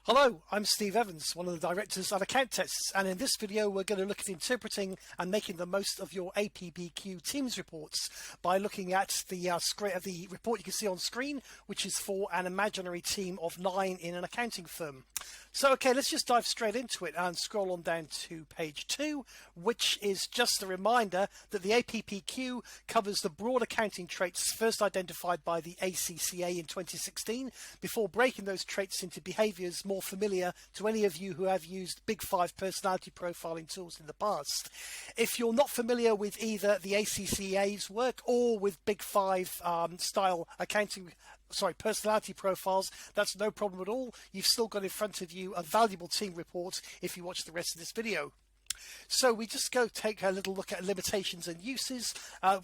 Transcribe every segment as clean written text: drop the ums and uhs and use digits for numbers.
Hello, I'm Steve Evans, one of the directors at Accountests, and in this video we're going to look at interpreting and making the most of your APPQ Teams reports by looking at the report you can see on screen, which is for an imaginary team of 9 in an accounting firm. So okay, let's just dive straight into it and scroll on down to page 2, which is just a reminder that the APPQ covers the broad accounting traits first identified by the ACCA in 2016 before breaking those traits into behaviours more familiar to any of you who have used Big 5 personality profiling tools in the past. If you're not familiar with either the ACCA's work or with Big 5 style personality profiles, that's no problem at all. You've still got in front of you a valuable team report if you watch the rest of this video. So we just go take a little look at limitations and uses.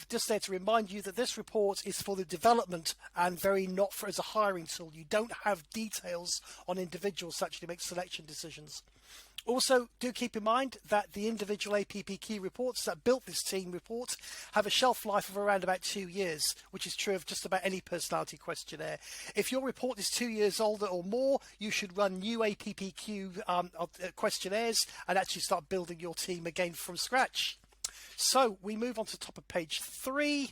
Just there to remind you that this report is for the development and very not for as a hiring tool. You don't have details on individuals to actually make selection decisions. Also, do keep in mind that the individual APPQ reports that built this team report have a shelf life of around about 2 years, which is true of just about any personality questionnaire. If your report is 2 years older or more, you should run new APPQ questionnaires and actually start building your team again from scratch. So we move on to top of page 3.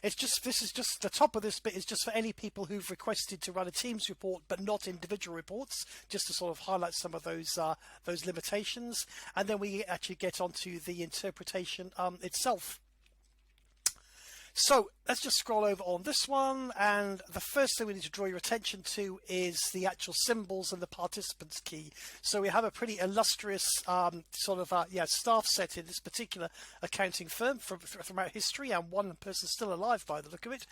This is just the top of this bit is just for any people who've requested to run a Teams report but not individual reports, just to sort of highlight some of those limitations. And then we actually get onto the interpretation itself. So let's just scroll over on this one, and the first thing we need to draw your attention to is the actual symbols and the participants key. So we have a pretty illustrious staff set in this particular accounting firm throughout history, and one person still alive by the look of it.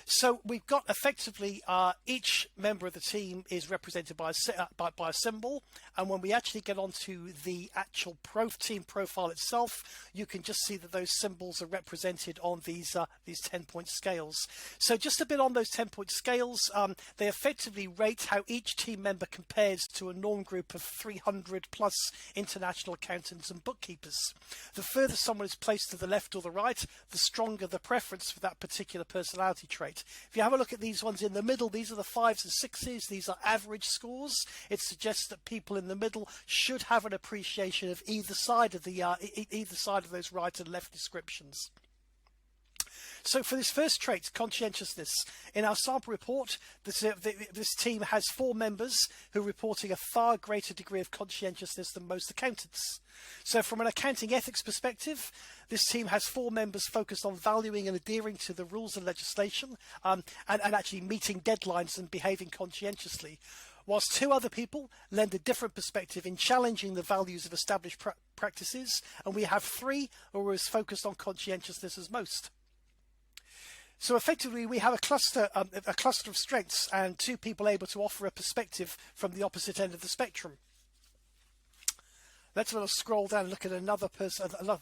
So we've got effectively each member of the team is represented by a symbol, and when we actually get onto the actual team profile itself, you can just see that those symbols are represented on these 10-point scales. So just a bit on those 10-point scales, they effectively rate how each team member compares to a norm group of 300 plus international accountants and bookkeepers. The further someone is placed to the left or the right, the stronger the preference for that particular personality trait. If you have a look at these ones in the middle, these are the 5s and 6s. These are average scores. It suggests that people in the middle should have an appreciation of either side of those right and left descriptions. So for this first trait, conscientiousness, in our sample report, this team has 4 members who are reporting a far greater degree of conscientiousness than most accountants. So from an accounting ethics perspective, this team has 4 members focused on valuing and adhering to the rules and legislation, and actually meeting deadlines and behaving conscientiously, whilst 2 other people lend a different perspective in challenging the values of established practices, and we have 3 who are as focused on conscientiousness as most. So effectively, we have a cluster of strengths and 2 people able to offer a perspective from the opposite end of the spectrum. Let's scroll down and look at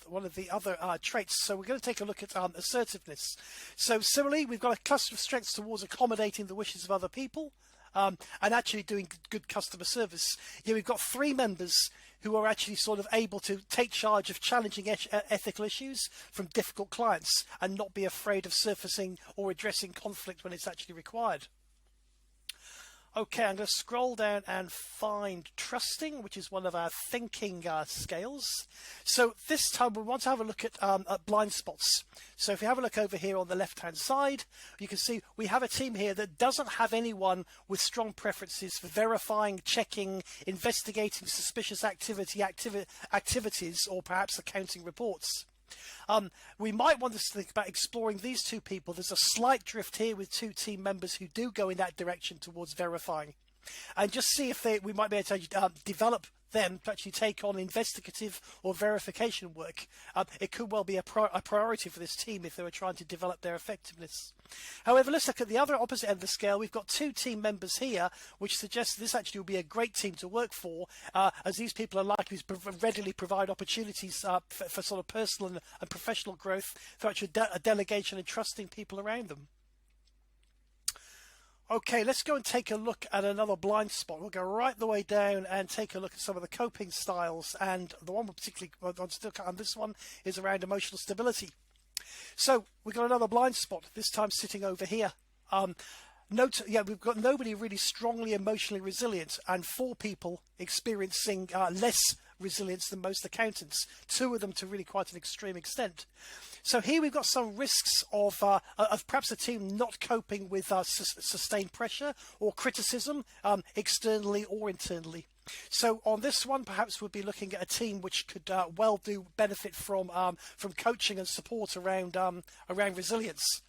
one of the other traits. So we're going to take a look at assertiveness. So similarly, we've got a cluster of strengths towards accommodating the wishes of other people, and actually doing good customer service. Here we've got 3 members who are actually sort of able to take charge of challenging ethical issues from difficult clients and not be afraid of surfacing or addressing conflict when it's actually required. Okay, I'm going to scroll down and find trusting, which is one of our thinking scales. So this time we want to have a look at blind spots. So if you have a look over here on the left-hand side, you can see we have a team here that doesn't have anyone with strong preferences for verifying, checking, investigating suspicious activities, or perhaps accounting reports. We might want to think about exploring these 2 people. There's a slight drift here with 2 team members who do go in that direction towards verifying, and just see if we might be able to develop them to actually take on investigative or verification work. It could well be a priority for this team if they were trying to develop their effectiveness. However, let's look at the other opposite end of the scale. We've got 2 team members here, which suggests this actually will be a great team to work for, as these people are likely to readily provide opportunities for sort of personal and professional growth through actual delegation and trusting people around them. Okay, let's go and take a look at another blind spot. We'll go right the way down and take a look at some of the coping styles, and the one we're particularly on this one is around emotional stability. So we've got another blind spot, this time sitting over here. we've got nobody really strongly emotionally resilient, and 4 people experiencing less resilience than most accountants, 2 of them to really quite an extreme extent. So here we've got some risks of perhaps a team not coping with sustained pressure or criticism, externally or internally. So on this one, perhaps we'll be looking at a team which could well do benefit from coaching and support around resilience.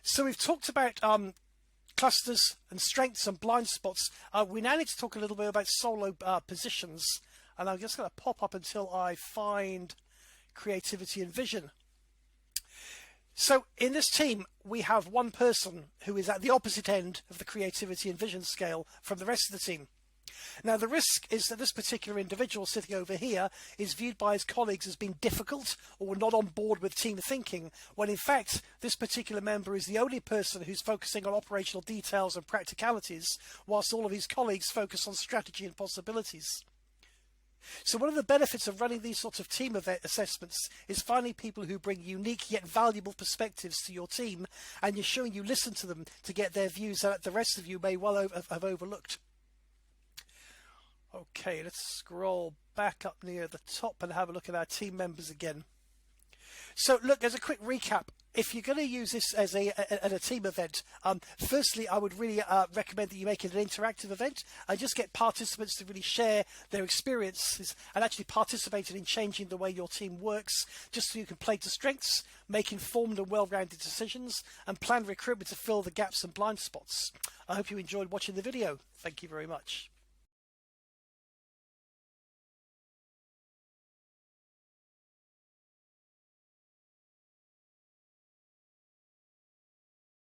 So we've talked about clusters and strengths and blind spots. We now need to talk a little bit about solo positions, and I'm just going to pop up until I find creativity and vision. So in this team, we have one person who is at the opposite end of the creativity and vision scale from the rest of the team. Now, the risk is that this particular individual sitting over here is viewed by his colleagues as being difficult or not on board with team thinking, when in fact this particular member is the only person who's focusing on operational details and practicalities, whilst all of his colleagues focus on strategy and possibilities. So one of the benefits of running these sorts of team assessments is finding people who bring unique yet valuable perspectives to your team, and you're showing you listen to them to get their views that the rest of you may well have overlooked. Okay, let's scroll back up near the top and have a look at our team members again. So look, as a quick recap, if you're going to use this as a team event, firstly, I would really recommend that you make it an interactive event and just get participants to really share their experiences and actually participate in changing the way your team works, just so you can play to strengths, make informed and well-rounded decisions, and plan recruitment to fill the gaps and blind spots. I hope you enjoyed watching the video. Thank you very much.